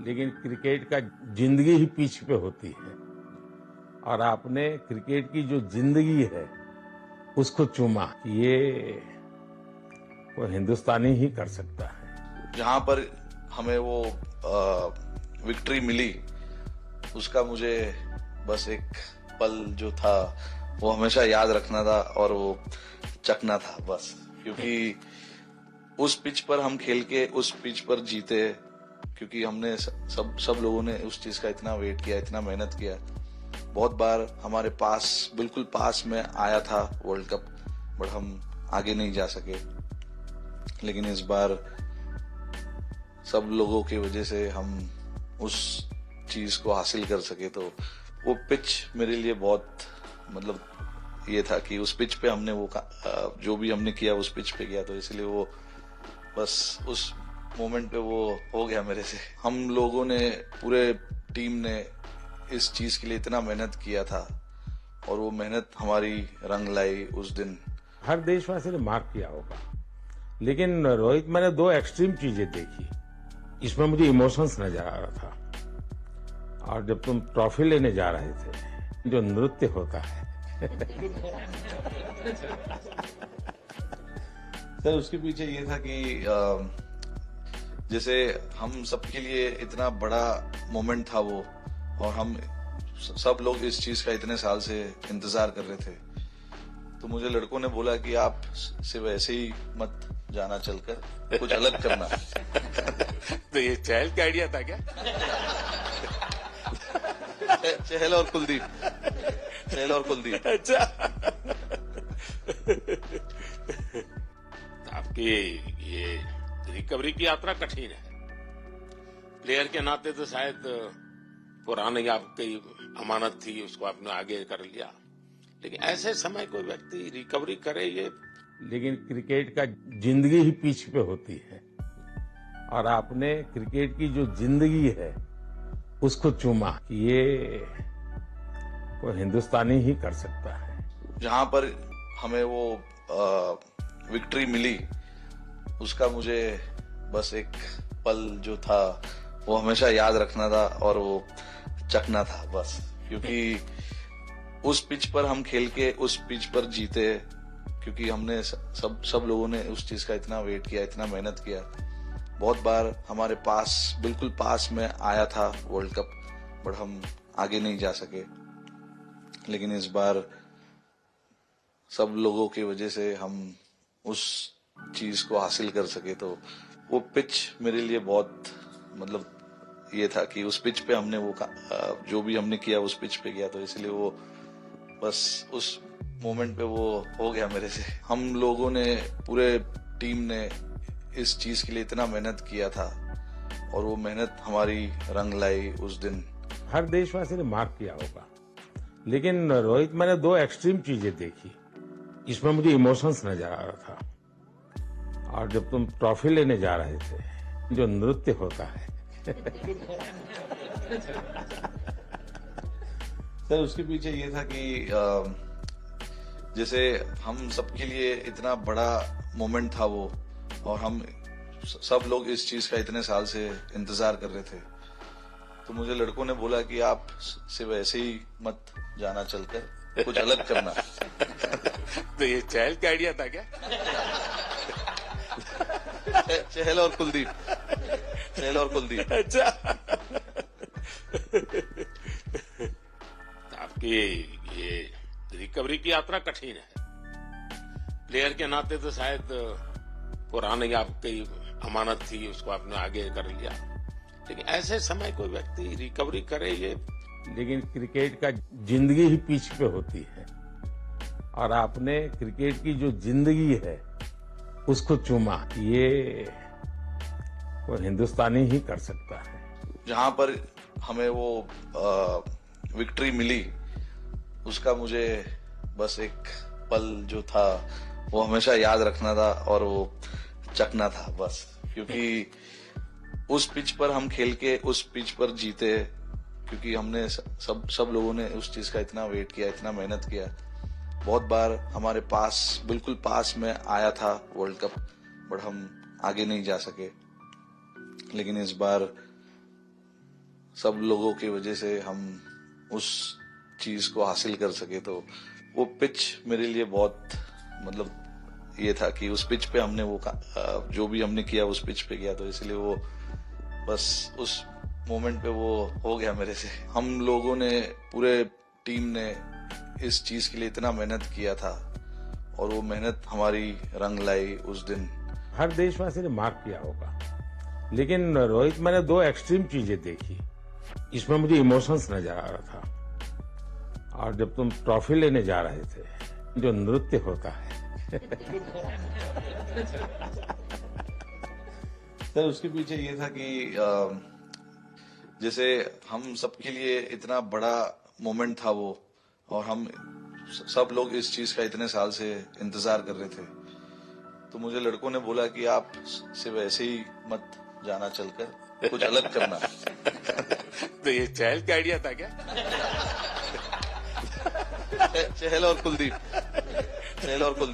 लेकिन क्रिकेट का जिंदगी ही पिच पे होती है और आपने क्रिकेट की जो जिंदगी है उसको चुमा। ये वो हिंदुस्तानी ही कर सकता है। जहां पर हमें वो विक्ट्री मिली उसका मुझे बस एक पल जो था वो हमेशा याद रखना था और वो चखना था बस, क्योंकि उस पिच पर हम खेल के उस पिच पर जीते, क्योंकि हमने सब लोगों ने उस चीज का इतना वेट किया, इतना मेहनत किया। बहुत बार हमारे पास बिल्कुल पास में आया था वर्ल्ड कप, बट हम आगे नहीं जा सके। लेकिन इस बार सब लोगों की वजह से हम उस चीज को हासिल कर सके। तो वो पिच मेरे लिए बहुत ये था कि उस पिच पे हमने वो जो भी हमने किया उस पिच पे किया, तो इसलिए वो बस उस मोमेंट पे वो हो गया मेरे से। हम लोगों ने, पूरे टीम ने इस चीज के लिए इतना मेहनत किया था और वो मेहनत हमारी रंग लाई उस दिन। हर देशवासी ने मार्क किया होगा, लेकिन रोहित, मैंने दो एक्सट्रीम चीजें देखी। इसमें मुझे इमोशंस नजर आ रहा था। और जब तुम ट्रॉफी लेने जा रहे थे, जो नृत्य होता है सर, उसके पीछे ये था कि जैसे हम सबके लिए इतना बड़ा मोमेंट था वो, और हम सब लोग इस चीज का इतने साल से इंतजार कर रहे थे। तो मुझे लड़कों ने बोला कि आप सिर्फ ऐसे ही मत जाना, चलकर कुछ अलग करना। तो ये चहल का आइडिया था क्या? चहल और कुलदीप, चहल और कुलदीप। अच्छा। आपकी ये रिकवरी की यात्रा कठिन है। प्लेयर के नाते तो शायद पुरानी आपकी अमानत थी, उसको आपने आगे कर लिया, लेकिन ऐसे समय कोई व्यक्ति रिकवरी करे ये। लेकिन क्रिकेट का जिंदगी ही पिच पे होती है और आपने क्रिकेट की जो जिंदगी है उसको चुमा। ये वो हिंदुस्तानी ही कर सकता है। जहां पर हमें वो विक्ट्री मिली उसका मुझे बस एक पल जो था वो हमेशा याद रखना था और वो चखना था बस, क्योंकि उस पिच पर हम खेल के उस पिच पर जीते, क्योंकि हमने सब लोगों ने उस चीज का इतना वेट किया, इतना मेहनत किया। बहुत बार हमारे पास बिल्कुल पास में आया था वर्ल्ड कप, बट हम आगे नहीं जा सके। लेकिन इस बार सब लोगों की वजह से हम उस चीज को हासिल कर सके। तो वो पिच मेरे लिए बहुत ये था कि उस पिच पे हमने वो जो भी हमने किया उस पिच पे किया, तो इसलिए वो बस उस मोमेंट पे वो हो गया मेरे से। हम लोगों ने, पूरे टीम ने इस चीज के लिए इतना मेहनत किया था और वो मेहनत हमारी रंग लाई उस दिन। हर देशवासी ने मार्क किया होगा, लेकिन रोहित, मैंने दो एक्सट्रीम चीजें देखी। इसमें मुझे इमोशंस नजर आ रहा था। और जब तुम ट्रॉफी लेने जा रहे थे, जो नृत्य होता है सर, उसके पीछे ये था कि जैसे हम सबके लिए इतना बड़ा मोमेंट था वो, और हम सब लोग इस चीज का इतने साल से इंतजार कर रहे थे। तो मुझे लड़कों ने बोला कि आप सिर्फ ऐसे ही मत जाना, चलकर कुछ अलग करना। तो ये चहल का आइडिया था क्या? चहल और कुलदीप, चहल और कुलदीप। अच्छा। आपकी ये रिकवरी की यात्रा कठिन है। प्लेयर के नाते तो शायद पुरानी आपकी अमानत थी, उसको आपने आगे कर लिया, लेकिन ऐसे समय कोई व्यक्ति रिकवरी करे ये। लेकिन क्रिकेट का जिंदगी ही पिच पे होती है और आपने क्रिकेट की जो जिंदगी है उसको चुमा। ये वो हिंदुस्तानी ही कर सकता है। जहां पर हमें वो विक्ट्री मिली उसका मुझे बस एक पल जो था वो हमेशा याद रखना था और वो चखना था बस, क्योंकि उस पिच पर हम खेल के उस पिच पर जीते, क्योंकि हमने सब लोगों ने उस चीज का इतना वेट किया, इतना मेहनत किया। बहुत बार हमारे पास बिल्कुल पास में आया था वर्ल्ड कप, बट हम आगे नहीं जा सके। लेकिन इस बार सब लोगों की वजह से हम उस चीज को हासिल कर सके। तो वो पिच मेरे लिए बहुत मतलब ये था कि उस पिच पे हमने वो जो भी हमने किया उस पिच पे किया, तो इसलिए वो बस उस मोमेंट पे वो हो गया मेरे से। हम लोगों ने पूरे टीम ने इस चीज के लिए इतना मेहनत किया था और वो मेहनत हमारी रंग लाई उस दिन। हर देशवासी ने मार्क किया होगा, लेकिन रोहित मैंने दो एक्सट्रीम चीजें देखी। इसमें मुझे इमोशंस नजर आ रहा था, और जब तुम ट्रॉफी लेने जा रहे थे, जो नृत्य होता है सर उसके पीछे ये था कि जैसे हम सबके लिए इतना बड़ा मोमेंट था वो, और हम सब लोग इस चीज का इतने साल से इंतजार कर रहे थे। तो मुझे लड़कों ने बोला कि आप सिर्फ ऐसे ही मत जाना, चलकर कुछ अलग करना। तो ये चहल का आइडिया था क्या? चहल और कुलदीप, चहल और कुलदीप।